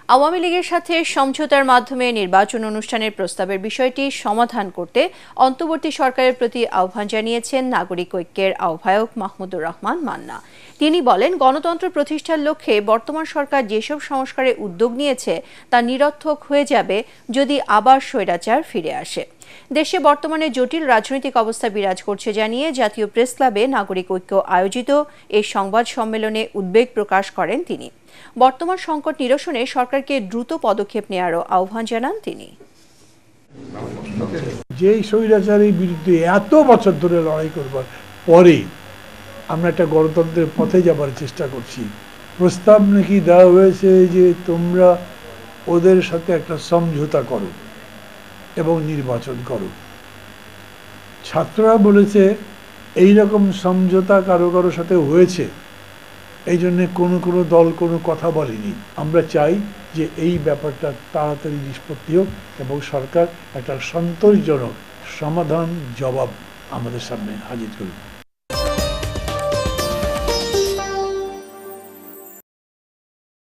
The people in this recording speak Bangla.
আওয়ামী লীগের সাথে সমঝোতার মাধ্যমে নির্বাচন অনুষ্ঠানের প্রস্তাবের বিষয়টি সমাধান করতে অন্তর্বর্তী সরকারের প্রতি আহ্বান জানিয়েছেন নাগরিক ঐক্যের আহ্বায়ক মাহমুদুর রহমান মান্না। তিনি বলেন, গণতন্ত্র প্রতিষ্ঠার লক্ষ্যে বর্তমান সরকার যেসব সংস্কারের উদ্যোগ নিয়েছে তা নিরর্থক হয়ে যাবে যদি আবার স্বৈরাচার ফিরে আসে। দেশে বর্তমানে জটিল রাজনৈতিক অবস্থা বিরাজ করছে জানিয়ে জাতীয় প্রেস ক্লাবে নাগরিক ঐক্য আয়োজিত এই সংবাদ সম্মেলনে উদ্বেগ প্রকাশ করেন তিনি। বর্তমান সংকট নিরসনে সরকারকে দ্রুত পদক্ষেপ নেওয়ারও আহ্বান জানান তিনি। যেই স্বৈরাচারের বিরুদ্ধে এত বছর ধরে লড়াই করবার পরে আমরা একটা গণতন্ত্রের পথে যাবার চেষ্টা করছি, প্রস্তাব নাকি দেওয়া হয়েছে যে তোমরা ওদের সাথে একটা সমঝোতা করো এবং নির্বাচন করো। ছাত্ররা বলেছে এই রকম সমঝোতা কারো কারো সাথে হয়েছে, এই জন্যে কোনো দল কোনো কথা বলেনি। আমরা চাই যে এই ব্যাপারটা তাড়াতাড়ি নিষ্পত্তি হোক এবং সরকার একটা সন্তোষজনক সমাধান জবাব আমাদের সামনে হাজির করুক।